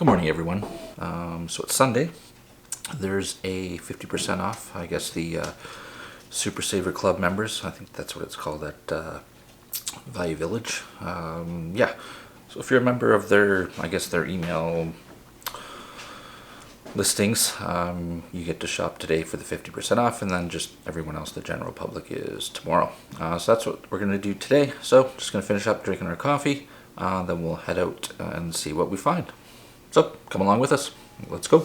Good morning, everyone. So it's Sunday. There's a 50% off. I guess the Super Saver Club members. I think that's what it's called at Value Village. Yeah. So if you're a member of their, I guess their email listings, you get to shop today for the 50% off, and then just everyone else, the general public, is tomorrow. So that's what we're gonna do today. So just gonna finish up drinking our coffee. Then we'll head out and see what we find. So come along with us. Let's go.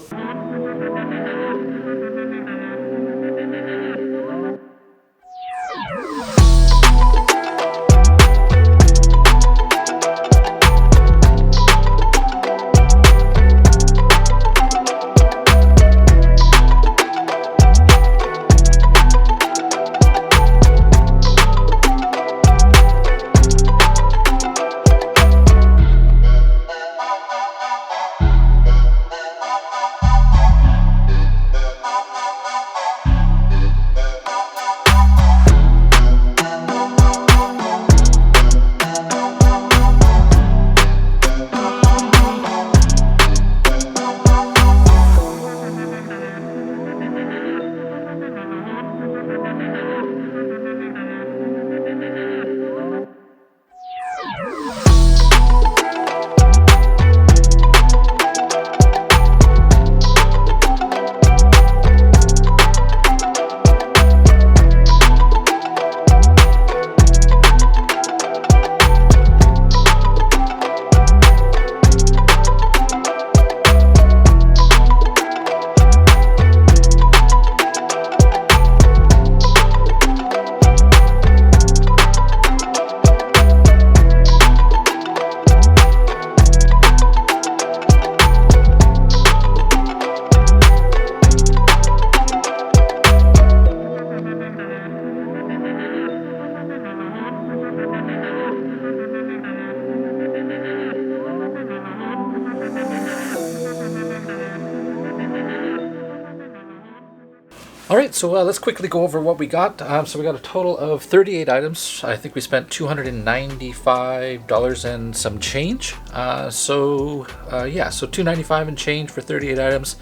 Alright, so let's quickly go over what we got. So we got a total of 38 items. I think we spent $295 and some change. Yeah, so $295 and change for 38 items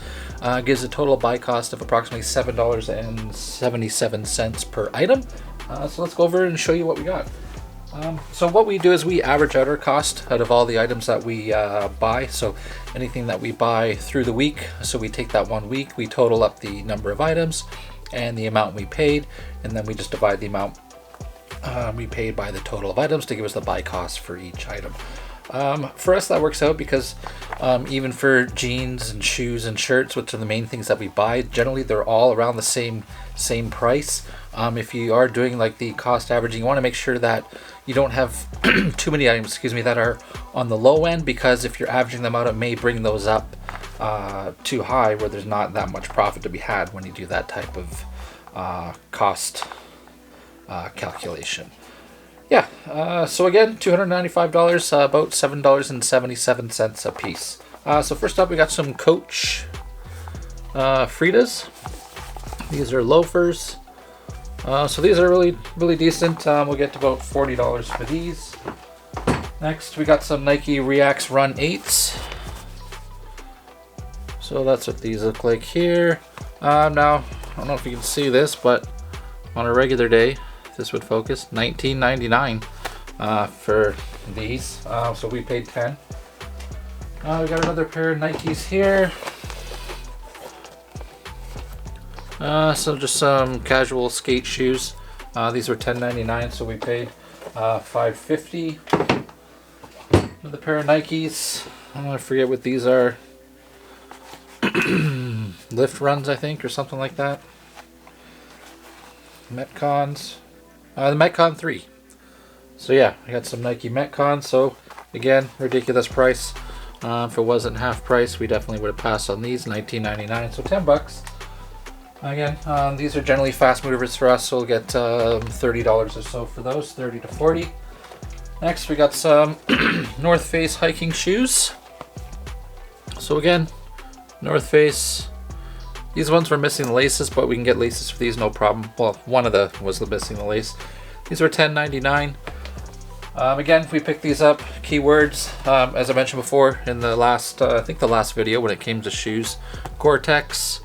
gives a total buy cost of approximately $7.77 per item. So let's go over and show you what we got. So what we do is we average out our cost out of all the items that we buy. So anything that we buy through the week, so we take that 1 week, we total up the number of items and the amount we paid, and then we just divide the amount we paid by the total of items to give us the buy cost for each item. For us, that works out because even for jeans and shoes and shirts, which are the main things that we buy, generally they're all around the same price. If you are doing like the cost averaging, you want to make sure that you don't have too many items, that are on the low end, because if you're averaging them out, it may bring those up too high where there's not that much profit to be had when you do that type of cost calculation. Yeah, so again, $295, about $7.77 a piece. So first up, we got some Coach Fridas. These are loafers. So these are really decent. We'll get to about $40 for these. Next, we got some Nike Reacts Run 8s. So that's what these look like here. Now, I don't know if you can see this, but on a regular day, if this would focus, $19.99 for these. So we paid $10. We got another pair of Nikes here. So just some casual skate shoes. These were $10.99, so we paid $5.50. Another pair of Nikes. I forget what these are. Lift runs, I think, or something like that. Metcons. The Metcon 3. So yeah, I got some Nike Metcons. So again, ridiculous price. If it wasn't half price, we definitely would have passed on these. $19.99, so $10. Again, these are generally fast movers for us, so we'll get $30 or so for those, 30 to 40. Next, we got some North Face hiking shoes. So again, North Face. These ones were missing the laces, but we can get laces for these, no problem. Well, one of the was missing the lace. These were $10.99. Again, we picked these up. Keywords, as I mentioned before in the last, I think the last video when it came to shoes, Gore-Tex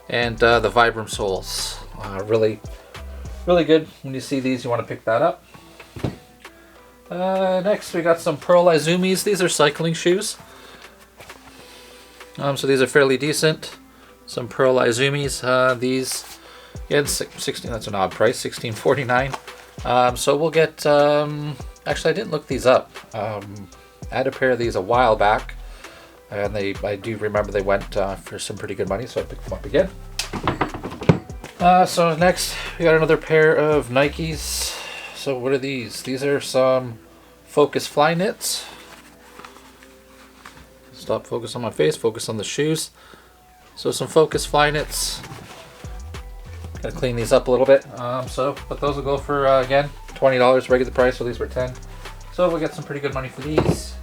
and the Vibram soles. Really good. When you see these, you want to pick that up. Next, we got some Pearl Izumis. These are cycling shoes. So these are fairly decent. Some Pearl Izumis. These, again, 16. That's an odd price, $16.49. So we'll get. Actually, I didn't look these up. I had a pair of these a while back, and I do remember they went for some pretty good money, so I picked them up again. So next, we got another pair of Nikes. So what are these? These are some Focus Fly Knits. Stop, focus on my face, focus on the shoes. So some Focus Fly Knits. Gotta clean these up a little bit. But those will go for, again, $20 regular price, so these were $10. So we'll get some pretty good money for these.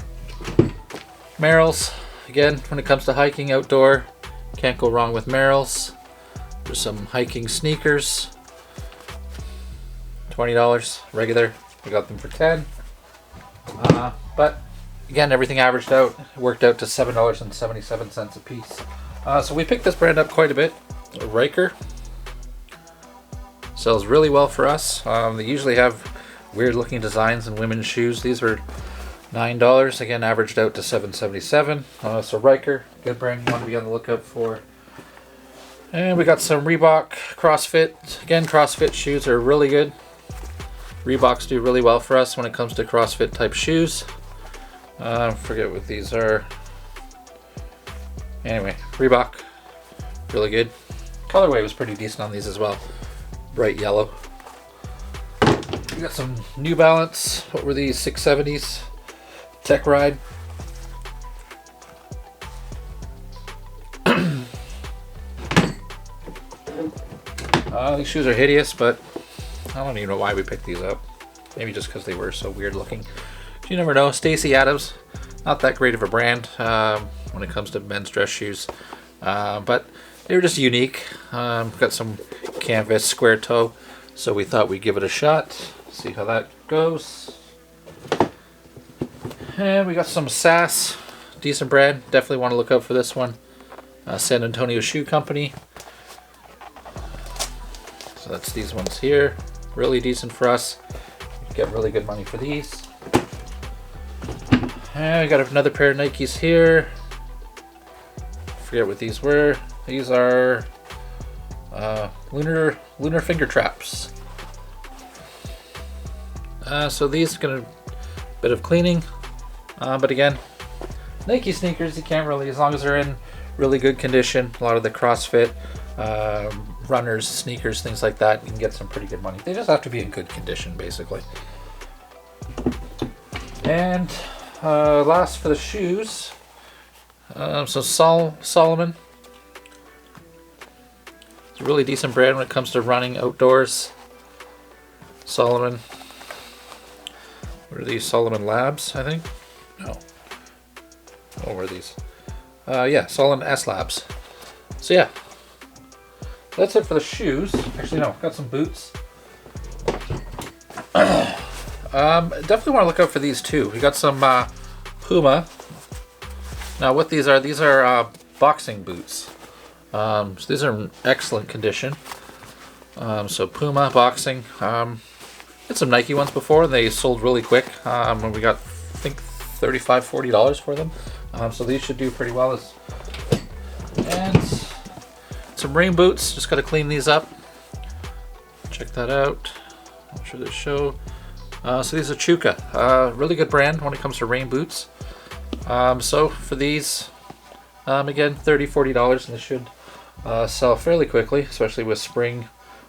Merrells, again, when it comes to hiking outdoor, can't go wrong with Merrells. There's some hiking sneakers, $20 regular. We got them for $10. But again, everything averaged out, worked out to $7.77 a piece. So we picked this brand up quite a bit. BLAEKER sells really well for us. They usually have weird looking designs in women's shoes. These were $9, again averaged out to $7.77. So BLAEKER, good brand you want to be on the lookout for. And we got some Reebok CrossFit. Again, CrossFit shoes are really good. Reeboks do really well for us when it comes to CrossFit type shoes. Forget what these are. Anyway, Reebok, really good. Colorway was pretty decent on these as well. Bright yellow. We got some New Balance. What were these? 670s. Tech Ride. These shoes are hideous, but I don't even know why we picked these up. Maybe just because they were so weird looking. You never know. Stacy Adams, not that great of a brand when it comes to men's dress shoes, but they were just unique. Got some canvas square toe, so we thought we'd give it a shot. See how that goes. And we got some SAS, decent brand. Definitely want to look out for this one. San Antonio Shoe Company. So that's these ones here. Really decent for us. Get really good money for these. And we got another pair of Nikes here. Forget what these were. These are lunar finger traps. So these are gonna bit of cleaning, but again, Nike sneakers you can't really, as long as they're in really good condition. A lot of the CrossFit runners, sneakers, things like that, you can get some pretty good money. They just have to be in good condition, basically. And last for the shoes, so Solomon. It's a really decent brand when it comes to running outdoors. Solomon. What are these? Solomon Labs, I think? No. What were these? Yeah, Solomon S Labs. So yeah, that's it for the shoes. Actually, no, got some boots. Definitely want to look out for these too. We got some Puma. Now what these are boxing boots. So these are in excellent condition. So Puma boxing. Had some Nike ones before, and they sold really quick. And we got, I think, $35, $40 for them. So these should do pretty well. And some rain boots. Just got to clean these up. Check that out. I'm sure they show. So these are Chuka. Really good brand when it comes to rain boots. So for these, again, $30, $40, and they should sell fairly quickly, especially with spring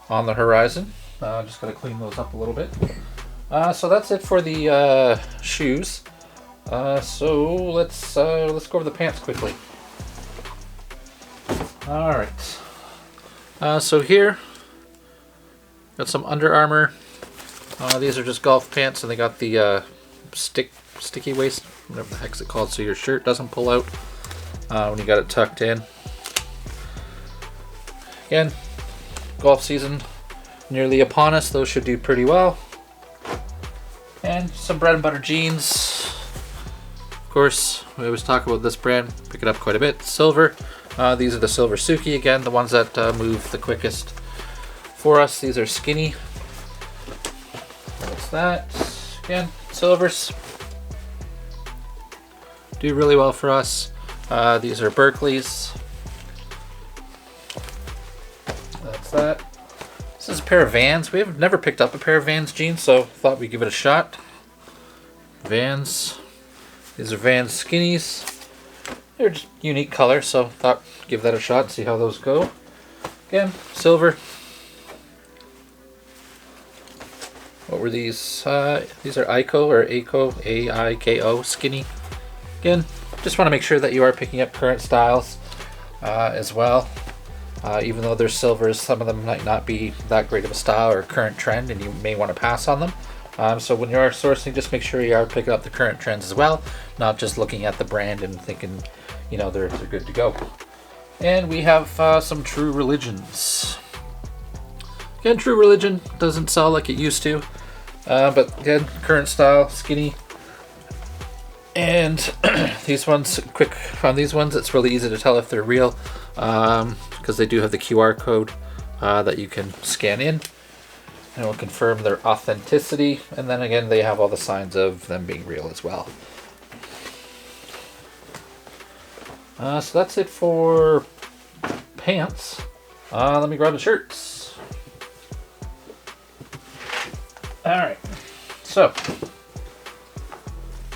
on the horizon. Just gotta clean those up a little bit. So that's it for the shoes. So let's go over the pants quickly. All right. So here, got some Under Armour. These are just golf pants, and they got the sticky waist, whatever the heck's it called, so your shirt doesn't pull out when you got it tucked in. Again, golf season nearly upon us. Those should do pretty well. And so some bread and butter jeans. Of course, we always talk about this brand, pick it up quite a bit. Silver. These are the Silver Suki again, the ones that move the quickest for us. These are skinny. What's that? Again, silvers. Do really well for us. These are Berkeley's. That's that. This is a pair of Vans. We have never picked up a pair of Vans jeans, so thought we'd give it a shot. Vans. These are Vans skinnies. They're just unique color, so thought give that a shot and see how those go. Again, silver. What were these? These are Aiko or Aiko, A-I-K-O, skinny. Again, just want to make sure that you are picking up current styles as well. Even though they're silvers, some of them might not be that great of a style or current trend, and you may want to pass on them. So when you are sourcing, just make sure you are picking up the current trends as well, not just looking at the brand and thinking, you know, they're good to go. And we have some True Religions. Again, True Religion doesn't sell like it used to, but again, current style, skinny. And these ones, quick on these ones, it's really easy to tell if they're real because they do have the QR code that you can scan in, and it will confirm their authenticity. And then again, they have all the signs of them being real as well. So that's it for pants. Let me grab the shirts. All right, so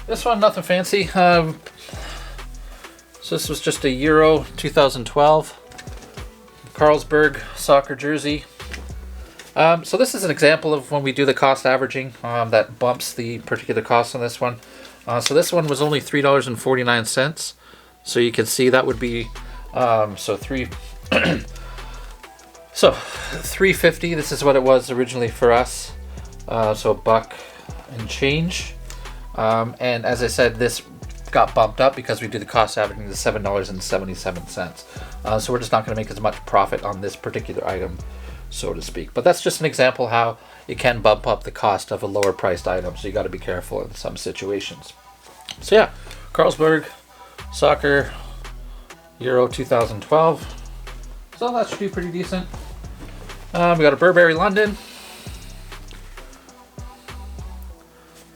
this one, nothing fancy. So this was just a Euro 2012 Carlsberg soccer jersey. So this is an example of when we do the cost averaging that bumps the particular cost on this one. So this one was only $3.49. So you can see that would be so $3.50. This is what it was originally for us. So $1 and change. And as I said, this got bumped up because we do the cost averaging to $7.77. So we're just not going to make as much profit on this particular item, so to speak. But that's just an example how it can bump up the cost of a lower priced item. So you got to be careful in some situations. So yeah, Carlsberg soccer Euro 2012. So that should do pretty decent. We got a Burberry London.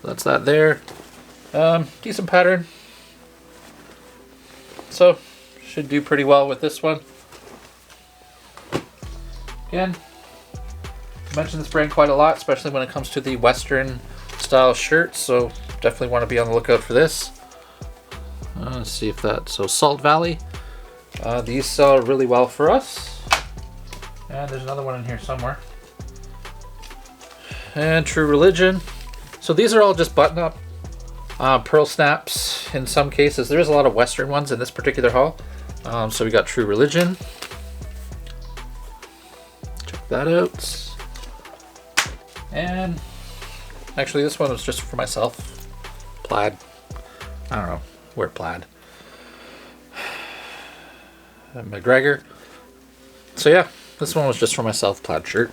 That's that there. Decent pattern. So should do pretty well with this one. Again, I mentioned this brand quite a lot, especially when it comes to the Western style shirts. So definitely want to be on the lookout for this. Let's see if that. So Salt Valley. These sell really well for us. And there's another one in here somewhere. And True Religion. So these are all just button-up pearl snaps in some cases. There is a lot of Western ones in this particular haul. So we got True Religion. Check that out. And actually this one was just for myself. Plaid. I don't know. Wear plaid. McGregor. So yeah, this one was just for myself. Plaid shirt.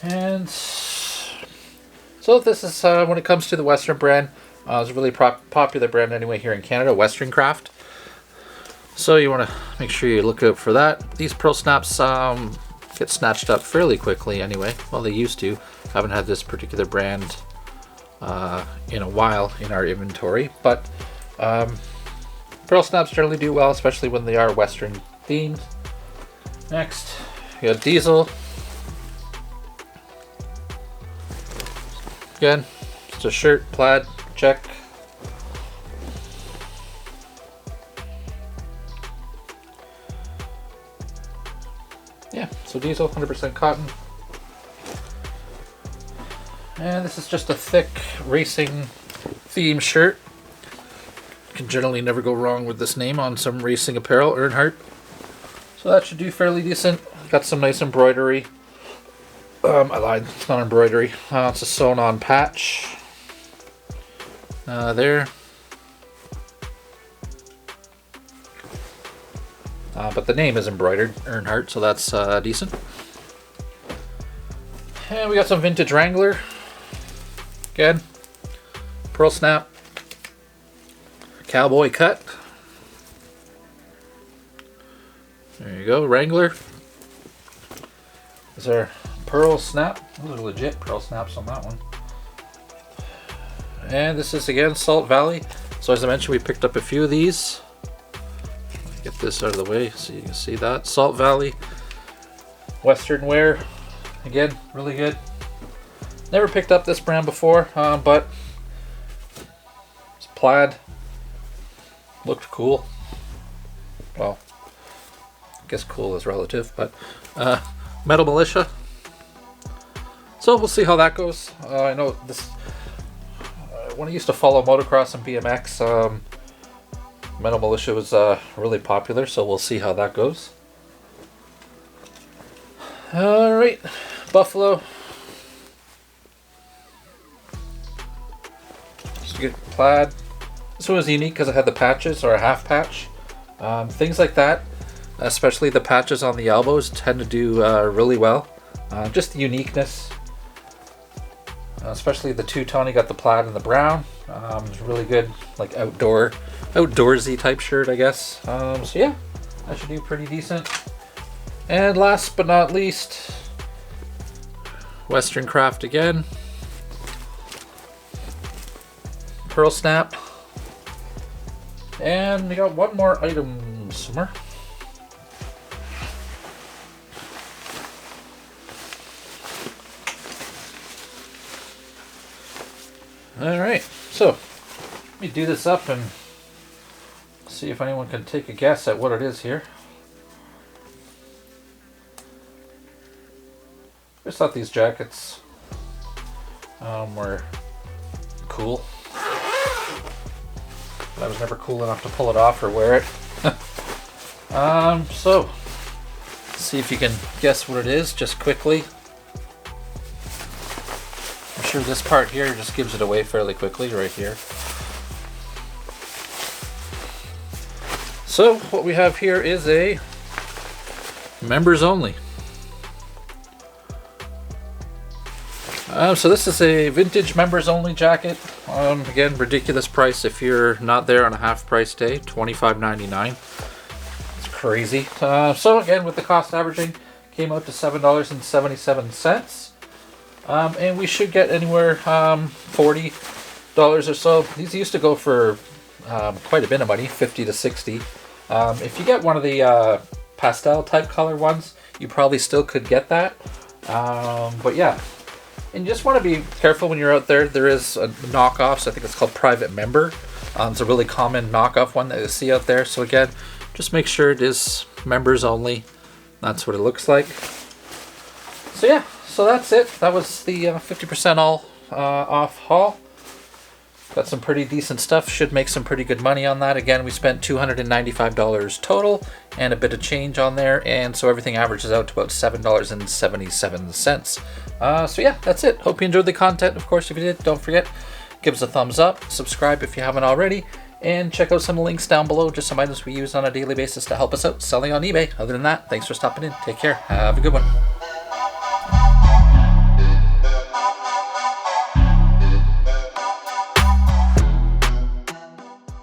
And so this is when it comes to the Western brand, it's a really popular brand anyway here in Canada, Western Craft. So you want to make sure you look out for that. These pearl snaps get snatched up fairly quickly anyway. Well, they used to. Haven't had this particular brand in a while in our inventory, but pearl snaps generally do well, especially when they are Western themed. Next, we got Diesel. Again, just a shirt, plaid, check. Yeah, so Diesel, 100% cotton. And this is just a thick racing theme shirt. Can generally never go wrong with this name on some racing apparel, Earnhardt. So that should do fairly decent. Got some nice embroidery. I lied, it's not embroidery. It's a sewn on patch. There. But the name is embroidered, Earnhardt, so that's decent. And we got some vintage Wrangler. Again, pearl snap, cowboy cut. There you go, Wrangler. Is there pearl snap? Those are legit pearl snaps on that one. And this is again Salt Valley. So as I mentioned, we picked up a few of these. Get this out of the way so you can see that. Salt Valley Western wear. Again, really good. Never picked up this brand before, but it's plaid. Looked cool. Well, I guess cool is relative, but Metal Militia. So we'll see how that goes. I know this. When I used to follow motocross and BMX, Metal Militia was really popular, so we'll see how that goes. Alright, Buffalo. Just get plaid. This one was unique because it had the patches, or a half patch. Things like that, especially the patches on the elbows, tend to do really well. Just the uniqueness. Especially the two-tone, you got the plaid and the brown. It's really good, like outdoorsy type shirt, I guess. So yeah, that should do pretty decent. And last but not least, Western Craft again. Pearl snap. And we got one more item somewhere. Alright, so let me do this up and see if anyone can take a guess at what it is here. I just thought these jackets were cool. But I was never cool enough to pull it off or wear it. So, let's see if you can guess what it is just quickly. I'm sure this part here just gives it away fairly quickly right here. So what we have here is a members only. So this is a vintage members only jacket. Again, ridiculous price if you're not there on a half price day, $25.99. It's crazy. So again, with the cost averaging, came out to $7.77. And we should get anywhere $40 or so. These used to go for quite a bit of money, $50 to $60. If you get one of the pastel type color ones, you probably still could get that. But yeah, and you just want to be careful when you're out there. There is a knockoffs. I think it's called Private Member. It's a really common knockoff one that you see out there. So again, just make sure it is members only. That's what it looks like. So yeah. So that's it. That was the 50% off haul. Got some pretty decent stuff. Should make some pretty good money on that. Again, we spent $295 total and a bit of change on there. And so everything averages out to about $7.77. So yeah, that's it. Hope you enjoyed the content. Of course, if you did, don't forget, give us a thumbs up. Subscribe if you haven't already. And check out some links down below. Just some items we use on a daily basis to help us out selling on eBay. Other than that, thanks for stopping in. Take care. Have a good one.